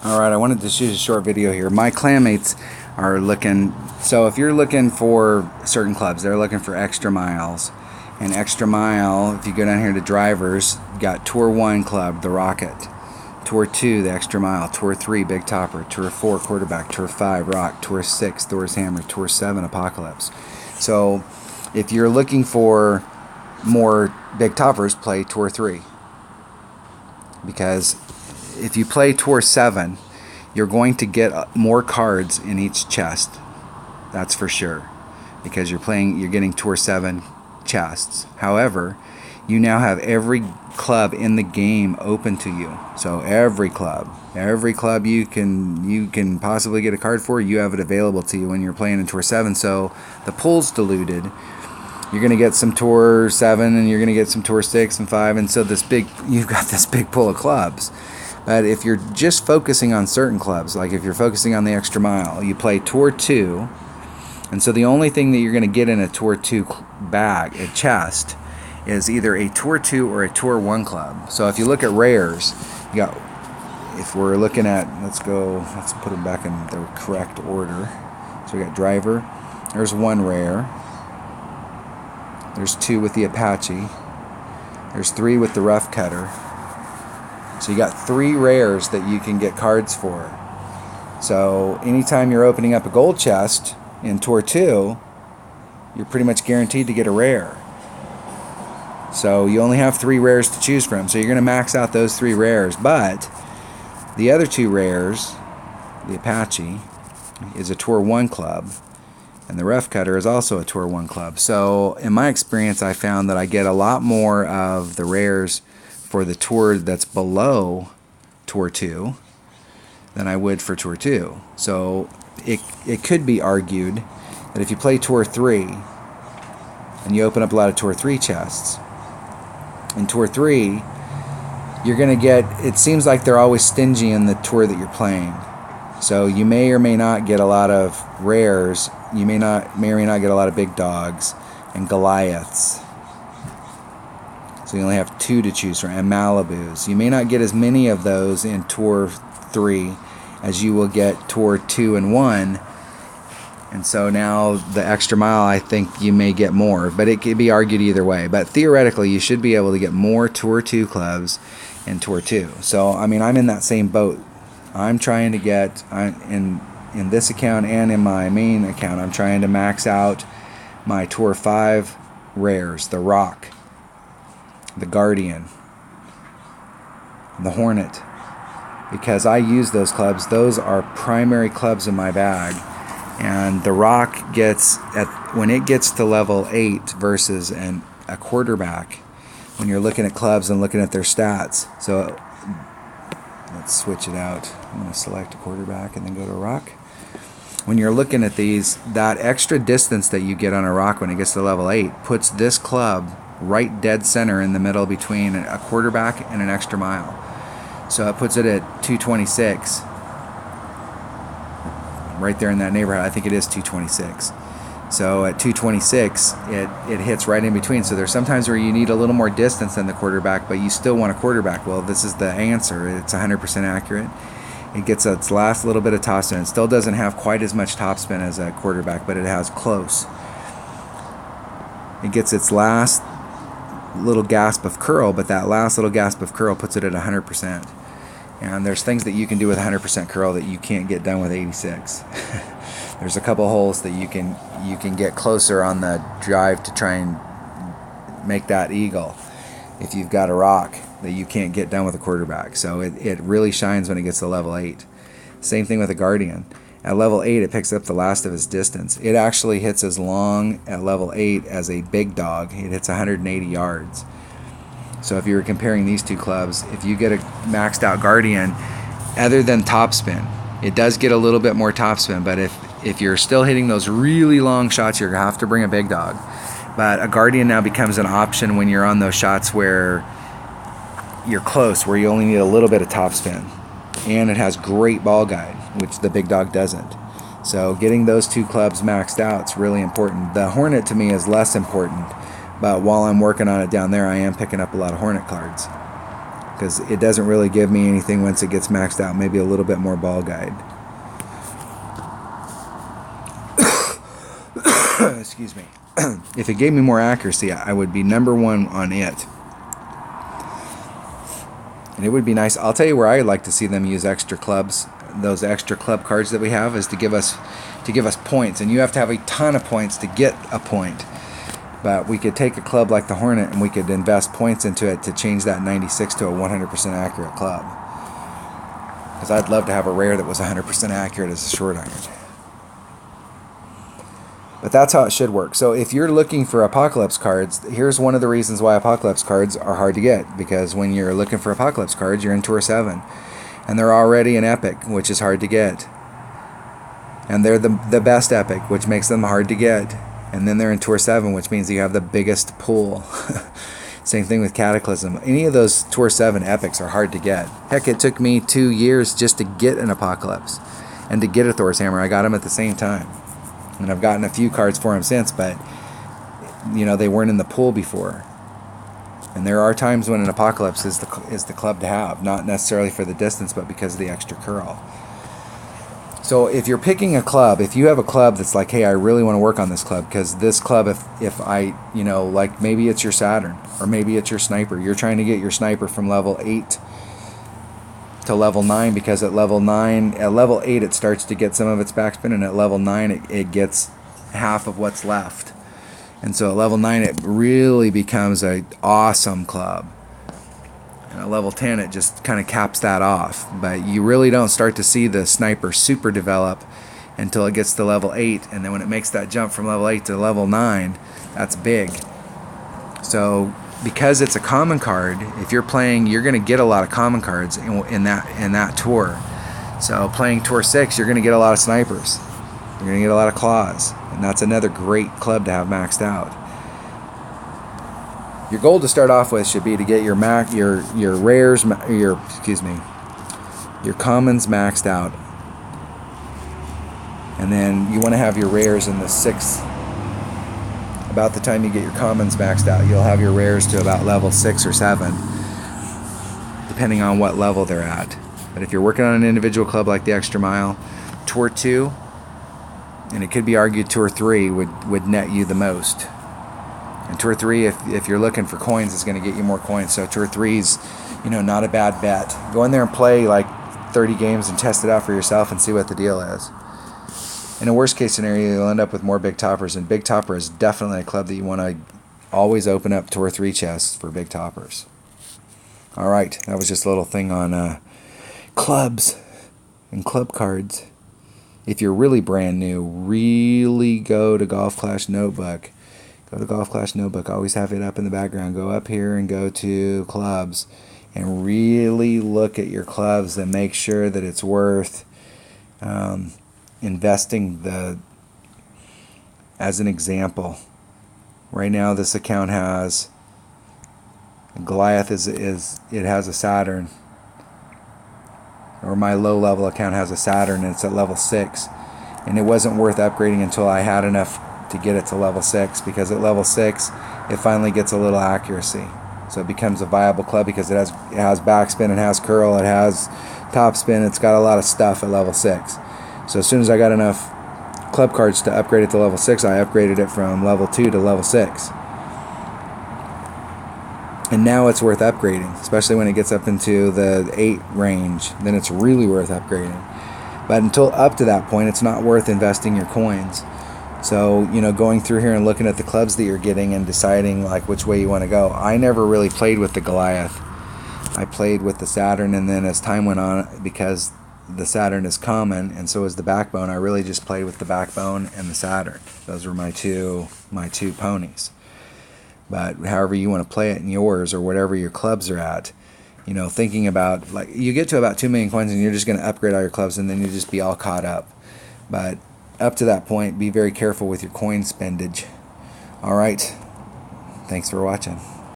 Alright, I wanted to shoot a short video here. My clanmates are looking, so if you're looking for certain clubs, they're looking for Extra Miles. And Extra Mile, if you go down here to drivers, you got Tour 1 club, the Rocket. Tour 2, the Extra Mile. Tour 3, Big Topper. Tour 4, Quarterback. Tour 5, Rock. Tour 6, Thor's Hammer. Tour 7, Apocalypse. So if you're looking for more Big Toppers, play Tour 3. Because if you play Tour 7, you're going to get more cards in each chest. That's for sure. Because you're getting Tour 7 chests. However, you now have every club in the game open to you. So every club you can possibly get a card for, you have it available to you when you're playing in Tour 7. So the pool's diluted. You're going to get some Tour 7 and you're going to get some Tour 6 and 5, and so you've got this big pool of clubs. But if you're just focusing on certain clubs, like if you're focusing on the Extra Mile, you play Tour 2, and so the only thing that you're going to get in a Tour 2 bag, a chest, is either a Tour 2 or a Tour 1 club. So if you look at rares, you got, if we're looking at, let's put them back in the correct order. So we got Driver, there's 1 rare, there's 2 with the Apache, there's 3 with the Rough Cutter. So you got 3 rares that you can get cards for. So anytime you're opening up a gold chest in Tour 2, you're pretty much guaranteed to get a rare. So you only have 3 rares to choose from. So you're going to max out those 3 rares. But the other 2 rares, the Apache is a Tour 1 club, and the Rough Cutter is also a Tour 1 club. So in my experience, I found that I get a lot more of the rares for the tour that's below Tour 2 than I would for Tour 2. So it could be argued that if you play Tour 3 and you open up a lot of Tour 3 chests, in Tour 3 you're going to get, it seems like they're always stingy in the tour that you're playing. So you may or may not get a lot of rares, you may or may not get a lot of big dogs and Goliaths. So you only have 2 to choose from, and Malibus. You may not get as many of those in Tour 3 as you will get Tour 2 and 1. And so now the Extra Mile, I think you may get more, but it could be argued either way. But theoretically, you should be able to get more Tour 2 clubs in Tour 2. So, I mean, I'm in that same boat. I'm trying to get, in this account and in my main account, I'm trying to max out my Tour 5 rares, the Rock, the Guardian, the Hornet, because I use those clubs. Those are primary clubs in my bag, and the Rock gets, when it gets to level 8 versus a quarterback, when you're looking at clubs and looking at their stats. So let's switch it out. I'm going to select a quarterback and then go to a Rock. When you're looking at these, that extra distance that you get on a Rock when it gets to level 8 puts this club right dead center in the middle between a quarterback and an Extra Mile. So it puts it at 226. Right there in that neighborhood. I think it is 226. So at 226, it hits right in between. So there's sometimes where you need a little more distance than the quarterback, but you still want a quarterback. Well, this is the answer. It's 100% accurate. It gets its last little bit of topspin. It still doesn't have quite as much topspin as a quarterback, but it has close. It gets its last little gasp of curl, but that last little gasp of curl puts it at 100%. And there's things that you can do with 100% curl that you can't get done with 86. There's a couple holes that you can get closer on the drive to try and make that eagle if you've got a Rock that you can't get done with a quarterback. So it really shines when it gets to level 8. Same thing with a Guardian. At level 8, it picks up the last of its distance. It actually hits as long at level 8 as a big dog. It hits 180 yards. So if you were comparing these 2 clubs, if you get a maxed out Guardian, other than topspin, it does get a little bit more topspin, but if you're still hitting those really long shots, you're going to have to bring a big dog. But a Guardian now becomes an option when you're on those shots where you're close, where you only need a little bit of topspin. And it has great ball guide, which the big dog doesn't. So getting those 2 clubs maxed out is really important. The Hornet to me is less important, but while I'm working on it down there, I am picking up a lot of Hornet cards. because it doesn't really give me anything once it gets maxed out. Maybe a little bit more ball guide. Excuse me. If it gave me more accuracy, I would be #1 on it. And it would be nice. I'll tell you where I like to see them use extra clubs. Those extra club cards that we have is to give us points, and you have to have a ton of points to get a point. But we could take a club like the Hornet and we could invest points into it to change that 96 to a 100% accurate club. Because I'd love to have a rare that was 100% accurate as a short iron. But that's how it should work. So if you're looking for Apocalypse cards, here's one of the reasons why Apocalypse cards are hard to get. Because when you're looking for Apocalypse cards, you're in Tour 7. And they're already an Epic, which is hard to get. And they're the best Epic, which makes them hard to get. And then they're in Tour 7, which means you have the biggest pool. Same thing with Cataclysm. Any of those Tour 7 Epics are hard to get. Heck, it took me 2 years just to get an Apocalypse. And to get a Thor's Hammer. I got them at the same time. And I've gotten a few cards for him since, but you know, they weren't in the pool before. And there are times when an Apocalypse is the club to have, not necessarily for the distance, but because of the extra curl. So if you're picking a club, if you have a club that's like, hey, I really want to work on this club, because this club, if I, you know, like maybe it's your Saturn, or maybe it's your Sniper. You're trying to get your Sniper from level 8 to level 9, because at level 8 it starts to get some of its backspin, and at level 9 it gets half of what's left. And so at level 9 it really becomes an awesome club. And at level 10 it just kind of caps that off. But you really don't start to see the Sniper super develop until it gets to level 8, and then when it makes that jump from level 8 to level 9, that's big. So because it's a common card, if you're playing, you're going to get a lot of common cards in that tour. So playing Tour 6, you're going to get a lot of Snipers. You're going to get a lot of Claws. And that's another great club to have maxed out. Your goal to start off with should be to get your rares, your commons maxed out. And then you want to have your rares in the 6th. About the time you get your commons maxed out, you'll have your rares to about level 6 or 7, depending on what level they're at. But if you're working on an individual club like the Extra Mile, Tour 2, and it could be argued Tour 3 would net you the most. And Tour 3, if you're looking for coins, is going to get you more coins. So Tour 3's, you know, not a bad bet. Go in there and play like 30 games and test it out for yourself and see what the deal is. In a worst case scenario, you'll end up with more Big Toppers, and Big Topper is definitely a club that you want to always open up Tour 3 chests for Big Toppers. Alright, that was just a little thing on clubs and club cards. If you're really brand new, really go to Golf Clash Notebook. Go to Golf Clash Notebook. Always have it up in the background. Go up here and go to clubs and really look at your clubs and make sure that it's worth investing as an example. Right now this account has Goliath it has a Saturn, or my low level account has a Saturn, and it's at level 6, and it wasn't worth upgrading until I had enough to get it to level 6, because at level 6 it finally gets a little accuracy, so it becomes a viable club because it has backspin, it has curl, it has top spin, it's got a lot of stuff at level 6. So as soon as I got enough club cards to upgrade it to level 6, I upgraded it from level 2 to level 6. And now it's worth upgrading, especially when it gets up into the 8 range. Then it's really worth upgrading. But until up to that point, it's not worth investing your coins. So, you know, going through here and looking at the clubs that you're getting and deciding like which way you want to go. I never really played with the Goliath. I played with the Saturn, and then as time went on, because the Saturn is common and so is the Backbone, I really just played with the Backbone and the Saturn. Those were my two ponies. But however you want to play it in yours, or whatever your clubs are at, you know, thinking about, like, you get to about 2 million coins and you're just going to upgrade all your clubs, and then you just be all caught up. But up to that point, be very careful with your coin spendage. Alright, thanks for watching.